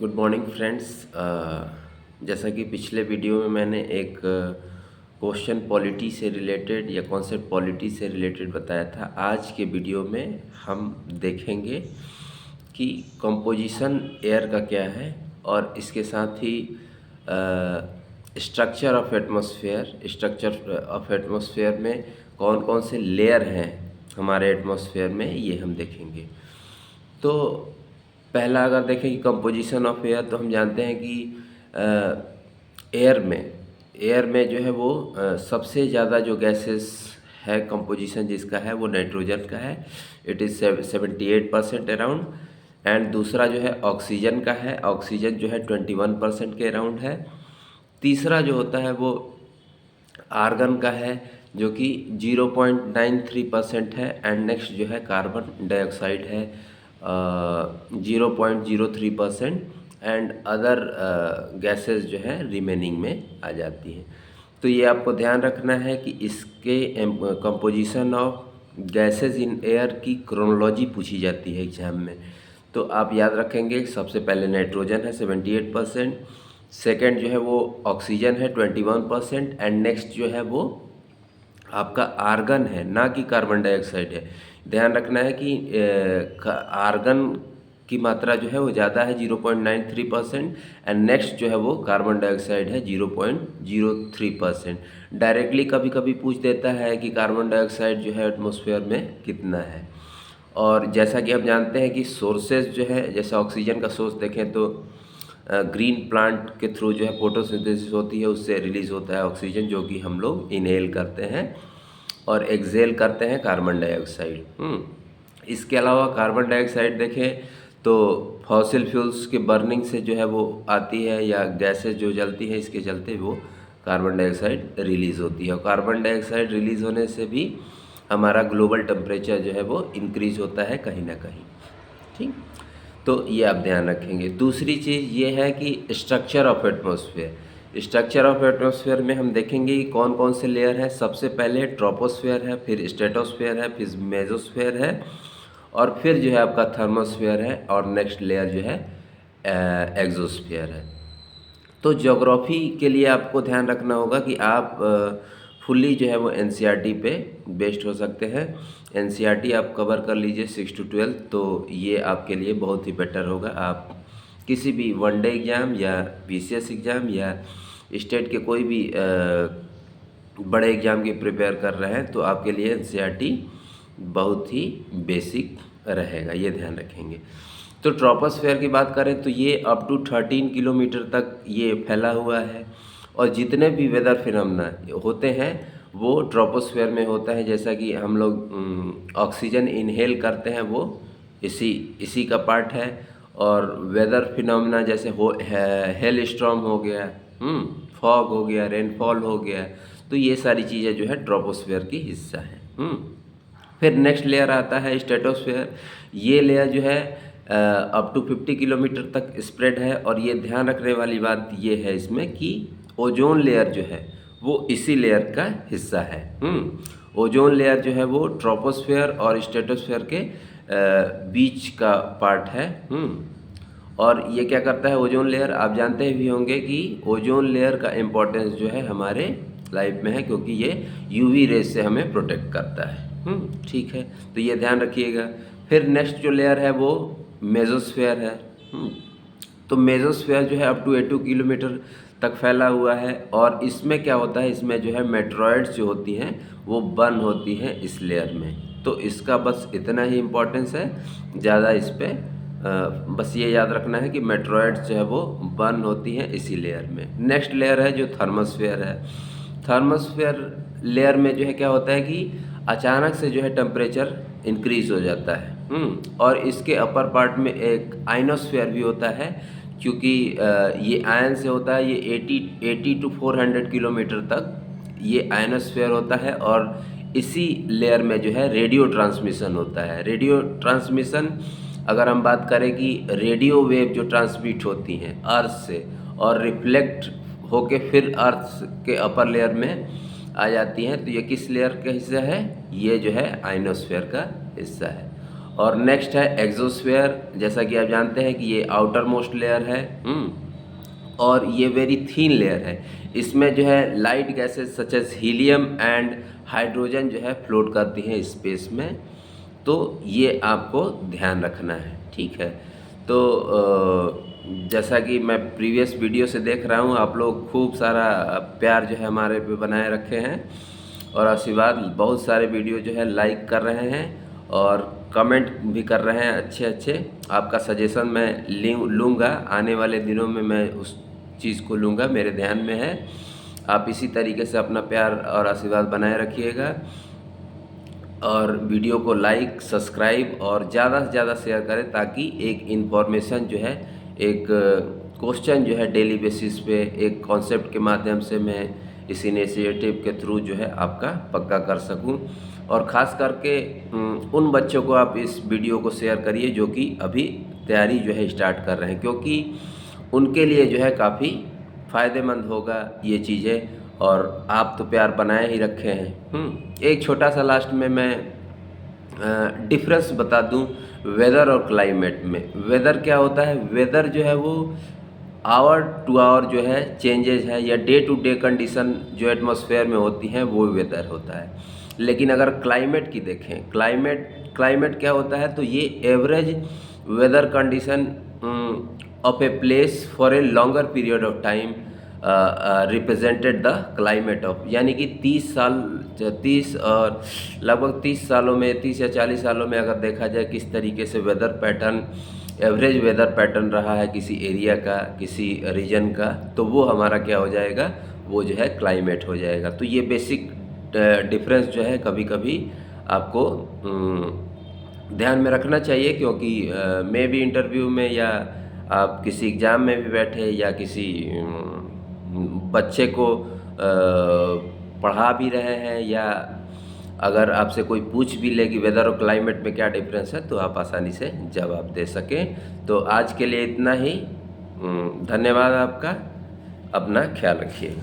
Good morning friends. जैसा कि पिछले वीडियो में मैंने एक क्वेश्चन पॉलिटी से रिलेटेड या कॉन्सेप्ट पॉलिटी से रिलेटेड बताया था, आज के वीडियो में हम देखेंगे कि कंपोजिशन एयर का क्या है और इसके साथ ही स्ट्रक्चर ऑफ एटमॉस्फेयर में कौन कौन से लेयर हैं हमारे एटमॉस्फेयर में, ये हम देखेंगे। तो पहला अगर देखें कि कंपोजिशन ऑफ एयर, तो हम जानते हैं कि एयर में जो है वो सबसे ज़्यादा जो गैसेस है, कंपोजिशन जिसका है वो नाइट्रोजन का है। It is 78% around. एंड दूसरा जो है ऑक्सीजन का है। ऑक्सीजन जो है 21% के अराउंड है। तीसरा जो होता है वो आर्गन का है, जो कि 0.93% है। एंड नेक्स्ट जो है कार्बन डाइऑक्साइड है, 0.03%। एंड अदर गैसेस जो है रिमेनिंग में आ जाती हैं। तो ये आपको ध्यान रखना है कि इसके composition of gases in air की क्रोनोलॉजी पूछी जाती है एग्जाम में। तो आप याद रखेंगे, सबसे पहले नाइट्रोजन है 78%, सेकेंड जो है वो ऑक्सीजन है 21%। एंड नेक्स्ट जो है वो आपका आर्गन है, ना कि कार्बन डाइऑक्साइड है। ध्यान रखना है कि आर्गन की मात्रा जो है वो ज़्यादा है 0.93%। एंड नेक्स्ट जो है वो कार्बन डाइऑक्साइड है 0.03%। डायरेक्टली कभी कभी पूछ देता है कि कार्बन डाइऑक्साइड जो है एटमॉस्फेयर में कितना है। और जैसा कि आप जानते हैं कि सोर्सेज जो है, जैसे ऑक्सीजन का सोर्स देखें तो ग्रीन प्लांट के थ्रू जो है फोटोसिंथेसिस होती है, उससे रिलीज़ होता है ऑक्सीजन, जो कि हम लोग इनहेल करते हैं और एक्सहेल करते हैं कार्बन डाइऑक्साइड। इसके अलावा कार्बन डाइऑक्साइड देखें तो फॉसिल फ्यूल्स के बर्निंग से जो है वो आती है, या गैसेज जो जलती है इसके चलते वो कार्बन डाइऑक्साइड रिलीज़ होती है। और कार्बन डाइऑक्साइड रिलीज़ होने से भी हमारा ग्लोबल टेम्परेचर जो है वो इंक्रीज़ होता है कहीं ना कहीं। ठीक, तो ये आप ध्यान रखेंगे। दूसरी चीज़ ये है कि स्ट्रक्चर ऑफ एटमॉस्फेयर में हम देखेंगे कि कौन कौन से लेयर हैं। सबसे पहले ट्रोपोस्फेयर है, फिर स्ट्रेटोस्फेयर है, फिर मेसोस्फेयर है, और फिर जो है आपका थर्मोस्फेयर है, और नेक्स्ट लेयर जो है एक्सोस्फेयर है। तो ज्योग्राफी के लिए आपको ध्यान रखना होगा कि आप फुल्ली जो है वो एनसीईआरटी पे बेस्ड हो सकते हैं। एनसीईआरटी आप कवर कर लीजिए 6 to 12, तो ये आपके लिए बहुत ही बेटर होगा। आप किसी भी वनडे एग्ज़ाम या बीसीएस एग्ज़ाम या स्टेट के कोई भी बड़े एग्ज़ाम की प्रिपेयर कर रहे हैं तो आपके लिए एनसीईआरटी बहुत ही बेसिक रहेगा, ये ध्यान रखेंगे। तो ट्रोपोस्फेयर की बात करें तो ये अप टू 13 किलोमीटर तक ये फैला हुआ है, और जितने भी वेदर फिनोमेना होते हैं वो ट्रोपोस्फेयर में होता है। जैसा कि हम लोग ऑक्सीजन इनहेल करते हैं, वो इसी का पार्ट है। और वेदर फिनोमेना जैसे हेल स्टॉर्म हो गया, फॉग हो गया, रेनफॉल हो गया, तो ये सारी चीज़ें जो है ट्रोपोस्फेयर की हिस्सा है। फिर नेक्स्ट लेयर आता है स्ट्रेटोस्फेयर। ये लेयर जो है अप टू 50 किलोमीटर तक स्प्रेड है, और ये ध्यान रखने वाली बात ये है इसमें कि ओजोन लेयर जो है वो इसी लेयर का हिस्सा है। ओजोन लेयर जो है वो ट्रोपोस्फेयर और स्ट्रेटोस्फेयर के बीच का पार्ट है। और ये क्या करता है ओजोन लेयर, आप जानते भी होंगे कि ओजोन लेयर का इम्पोर्टेंस जो है हमारे लाइफ में है, क्योंकि ये यूवी रेज से हमें प्रोटेक्ट करता है। ठीक है, तो ये ध्यान रखिएगा। फिर नेक्स्ट जो लेयर है वो मेसोस्फेयर है। तो मेसोस्फेयर जो है अप टू 82 किलोमीटर तक फैला हुआ है, और इसमें क्या होता है, इसमें जो है मेट्रॉइड्स जो होती हैं वो बर्न होती हैं इस लेयर में। तो इसका बस इतना ही इम्पोर्टेंस है, ज़्यादा इस पर बस ये याद रखना है कि मेट्रॉइड्स जो है वो बर्न होती हैं इसी लेयर में। नेक्स्ट लेयर है जो थर्मोस्फेयर है। थर्मोस्फेयर लेयर में जो है क्या होता है कि अचानक से जो है टेम्परेचर इंक्रीज हो जाता है। और इसके अपर पार्ट में एक आइनोस्फेयर भी होता है, क्योंकि ये आयन से होता है। ये 80 to 400 किलोमीटर तक ये आयनोस्फेयर होता है, और इसी लेयर में जो है रेडियो ट्रांसमिशन होता है। रेडियो ट्रांसमिशन अगर हम बात करें कि रेडियो वेव जो ट्रांसमिट होती हैं अर्थ से और रिफ्लेक्ट होके फिर अर्थ के अपर लेयर में आ जाती हैं, तो ये किस लेयर का हिस्सा है, ये जो है आइनोस्फेयर का हिस्सा है। और नेक्स्ट है एक्सोस्फीयर, जैसा कि आप जानते हैं कि ये आउटर मोस्ट लेयर है। और ये वेरी थीन लेयर है। इसमें जो है light gases such as helium and hydrogen जो है फ्लोट करती हैं स्पेस में। तो ये आपको ध्यान रखना है, ठीक है। तो जैसा कि मैं प्रीवियस वीडियो से देख रहा हूँ, आप लोग खूब सारा प्यार जो है हमारे पे बनाए रखे हैं और आशीर्वाद, बहुत सारे वीडियो जो है लाइक कर रहे हैं और कमेंट भी कर रहे हैं अच्छे अच्छे। आपका सजेशन मैं लूँगा, आने वाले दिनों में मैं उस चीज़ को लूँगा, मेरे ध्यान में है। आप इसी तरीके से अपना प्यार और आशीर्वाद बनाए रखिएगा और वीडियो को लाइक, सब्सक्राइब और ज़्यादा से ज़्यादा शेयर करें, ताकि एक इन्फॉर्मेशन जो है, एक क्वेश्चन जो है डेली बेसिस पे एक कॉन्सेप्ट के माध्यम से मैं इस इनिशिएटिव के थ्रू जो है आपका पक्का कर सकूं। और ख़ास करके उन बच्चों को आप इस वीडियो को शेयर करिए जो कि अभी तैयारी जो है स्टार्ट कर रहे हैं, क्योंकि उनके लिए जो है काफ़ी फ़ायदेमंद होगा ये चीज़ें। और आप तो प्यार बनाए ही रखे हैं। एक छोटा सा लास्ट में मैं डिफरेंस बता दूं वेदर और क्लाइमेट में। वेदर क्या होता है? वेदर जो है वो आवर टू आवर जो है चेंजेज है, या डे टू डे कंडीशन जो एटमॉस्फेयर में होती हैं वो वेदर होता है। लेकिन अगर क्लाइमेट की देखें, क्लाइमेट क्या होता है? तो ये average weather condition of a place for a longer period of time represented the climate of, यानी कि 30 और लगभग 30 सालों में, 30 या 40 सालों में अगर देखा जाए किस तरीके से weather pattern, average weather pattern रहा है किसी एरिया का, किसी रीजन का, तो वो हमारा क्या हो जाएगा? वो जो है क्लाइमेट हो जाएगा। तो ये बेसिक डिफरेंस जो है कभी कभी आपको ध्यान में रखना चाहिए, क्योंकि मे भी इंटरव्यू में, या आप किसी एग्ज़ाम में भी बैठे, या किसी बच्चे को पढ़ा भी रहे हैं, या अगर आपसे कोई पूछ भी ले कि वेदर और क्लाइमेट में क्या डिफरेंस है, तो आप आसानी से जवाब दे सकें। तो आज के लिए इतना ही। धन्यवाद आपका। अपना ख्याल रखिए।